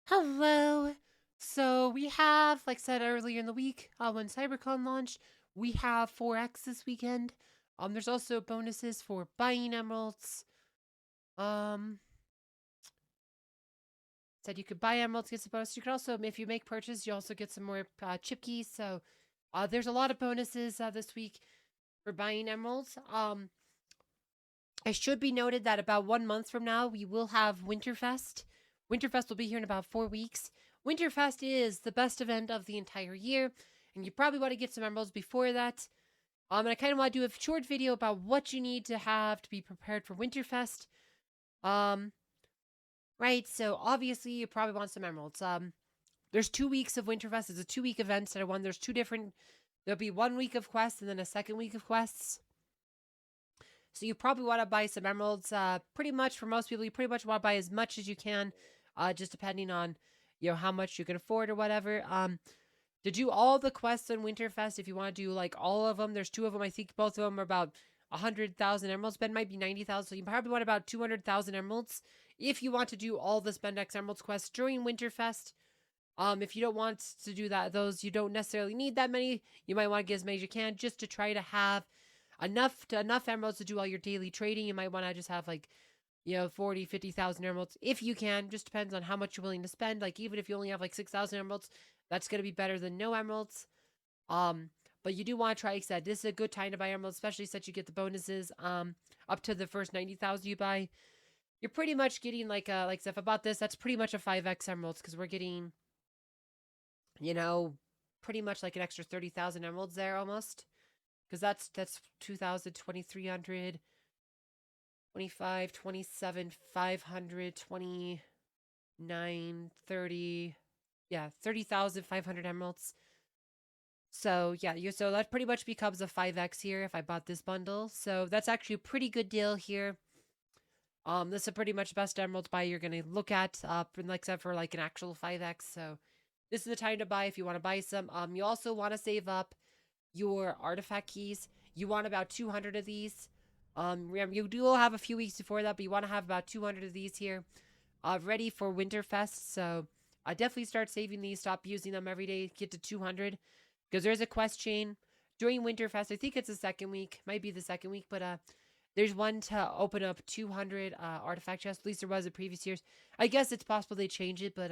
Hello. So we have, like said earlier in the week, when CyberCon launched, we have 4X this weekend. There's also bonuses for buying emeralds. Um, Said you could buy emeralds, get some bonus. You could also, if you make purchase, you also get some more chip keys. So, there's a lot of bonuses this week for buying emeralds. It should be noted that about 1 month from now, we will have Winterfest. Winterfest will be here in about 4 weeks. Winterfest is the best event of the entire year, and you probably want to get some emeralds before that. And I kind of want to do a short video about what you need to have to be prepared for Winterfest. Um, right, so obviously you probably want some emeralds. There's 2 weeks of Winterfest. It's a 2 week event instead of one. There's two different. There'll be 1 week of quests and then a second week of quests. So you probably want to buy some emeralds. Pretty much for most people, you pretty much want to buy as much as you can, just depending on how much you can afford or whatever. To do all the quests on Winterfest, if you want to do like all of them, there's two of them. I think both of them are about 100,000 emeralds. Ben might be 90,000, so you probably want about 200,000 emeralds if you want to do all the Spendex Emeralds quests during Winterfest. If you don't want to do those you don't necessarily need that many. You might want to get as many as you can just to try to have enough emeralds to do all your daily trading. You might want to just have like 40, 50,000 emeralds if you can. Just depends on how much you're willing to spend. Like even if you only have like 6,000 emeralds, that's going to be better than no emeralds. But you do want to try, like I said, this is a good time to buy emeralds, especially since you get the bonuses up to the first 90,000 you buy. You're pretty much getting like if I bought this, that's pretty much a 5x emeralds because we're getting you know pretty much like an extra 30,000 emeralds there almost, because that's 2,000, 2,300, 25, 27, 500, 29, 30. Yeah, 30,500 emeralds. So yeah, so that pretty much becomes a 5x here if I bought this bundle. So that's actually a pretty good deal here. This is pretty much the best emerald buy you're gonna look at, except for like an actual 5x. So this is the time to buy if you want to buy some. You also want to save up your artifact keys. You want about 200 of these. Remember, you do have a few weeks before that, but you want to have about 200 of these here, ready for Winterfest. So I definitely start saving these. Stop using them every day. Get to 200 because there's a quest chain during Winterfest. I think it's the second week, might be the second week, but there's one to open up 200 artifact chests. At least there was in previous years. I guess it's possible they change it, but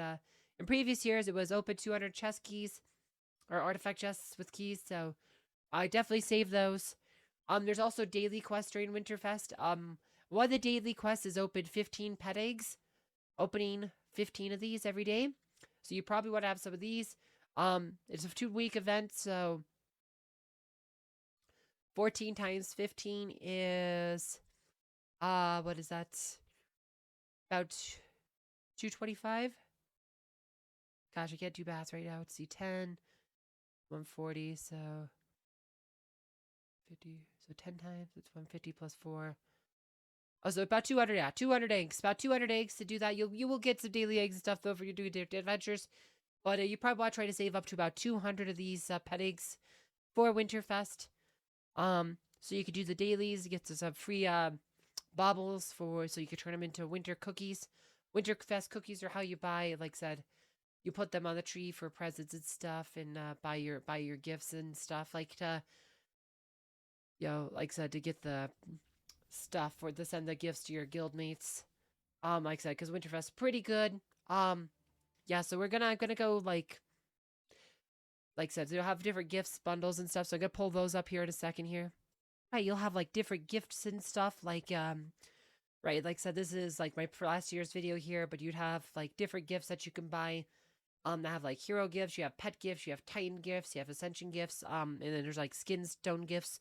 in previous years it was open 200 chest keys or artifact chests with keys. So I definitely save those. There's also daily quests during Winterfest. One of the daily quests is open 15 pet eggs, opening 15 of these every day. So you probably want to have some of these. It's a 2 week event, so 14 times 15 is what is that? About 225. Gosh, I can't do math right now. Let's see, 10, 140, so 50. So 10 times, it's 150 plus 4. Oh, so about 200, yeah, 200 eggs. About 200 eggs to do that. You will get some daily eggs and stuff, though, for you doing adventures. But you probably want to try to save up to about 200 of these pet eggs for Winterfest. So you could do the dailies, get some free baubles so you could turn them into winter cookies. Winterfest cookies are how you buy, like I said, you put them on the tree for presents and stuff, and buy your gifts and stuff, like to like I said, to get the stuff or to send the gifts to your guild mates. Like I said, because Winterfest is pretty good. Yeah, so we're gonna go like I said, so you'll have different gifts bundles and stuff. So I'm gonna pull those up here in a second here. Right, you'll have like different gifts and stuff. Right, like I said, this is like my last year's video here, but you'd have like different gifts that you can buy. That have like hero gifts, you have pet gifts, you have titan gifts, you have ascension gifts, and then there's like skin stone gifts.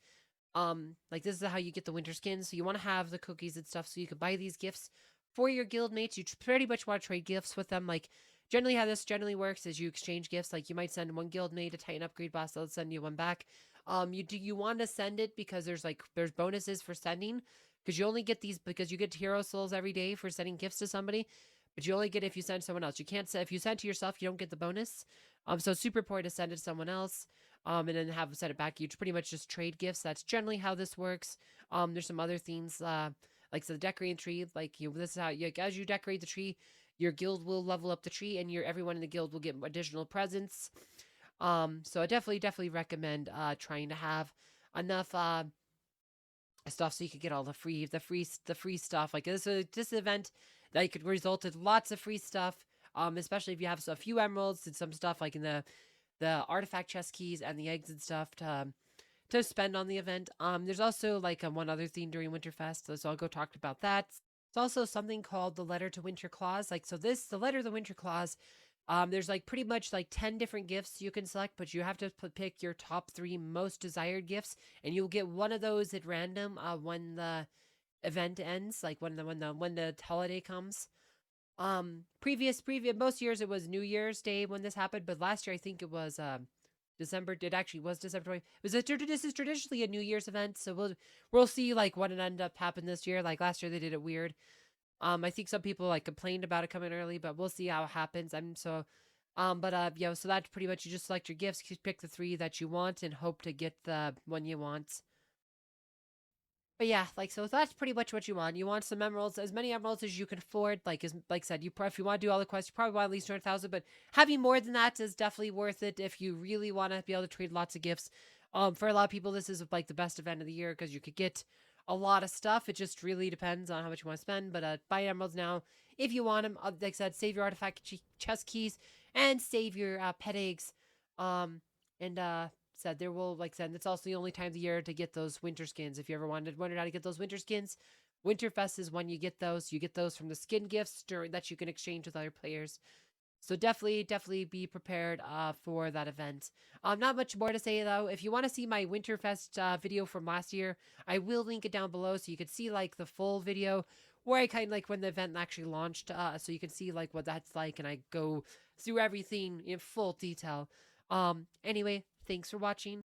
Like this is how you get the winter skins. So you want to have the cookies and stuff so you can buy these gifts for your guild mates. You pretty much want to trade gifts with them. Like generally how this generally works is you exchange gifts. Like you might send one guild mate a titan upgrade boss, they'll send you one back. You want to send it because there's bonuses for sending, because you only get these because you get hero souls every day for sending gifts to somebody, but you only get if you send someone else. You can't say if you send to yourself, you don't get the bonus. So it's super important to send it to someone else. And then have them send it back. You pretty much just trade gifts. That's generally how this works. There's some other things, like the decorating tree. Like this is how as you decorate the tree, your guild will level up the tree, and your everyone in the guild will get additional presents. So I definitely recommend trying to have enough stuff so you could get all the free stuff. Like this event that could result in lots of free stuff. Especially if you have a few emeralds and some stuff like in the artifact chest keys and the eggs and stuff to spend on the event. There's also like one other thing during Winterfest, so I'll go talk about that. It's also something called the Letter to Winter Claus. Like so, the Letter to the Winter Claus. There's like pretty much like 10 different gifts you can select, but you have to pick your top 3 most desired gifts, and you'll get one of those at random when the event ends, like when the holiday comes. Previous most years it was New Year's Day when this happened, but last year I think it was December. It actually was December 20. This is traditionally a New Year's event, so we'll see like what it ended up happening this year. Like last year they did it weird. I think some people like complained about it coming early, but we'll see how it happens. So that's pretty much you just select your gifts, you pick the 3 that you want, and hope to get the one you want. But yeah, like so that's pretty much what you want. You want some emeralds, as many emeralds as you can afford. Like I said, if you want to do all the quests, you probably want at least 200,000. But having more than that is definitely worth it if you really want to be able to trade lots of gifts. For a lot of people, this is like the best event of the year because you could get a lot of stuff. It just really depends on how much you want to spend. But buy emeralds now if you want them. Like I said, save your artifact chest keys and save your pet eggs. And said there will like said it's also the only time of the year to get those winter skins. If you ever wondered how to get those winter skins, Winterfest is when you get those. You get those from the skin gifts that you can exchange with other players. So definitely be prepared for that event. Not much more to say though. If you want to see my Winterfest video from last year, I will link it down below so you can see like the full video where I kind of like when the event actually launched. So you can see like what that's like, and I go through everything in full detail. Anyway, thanks for watching.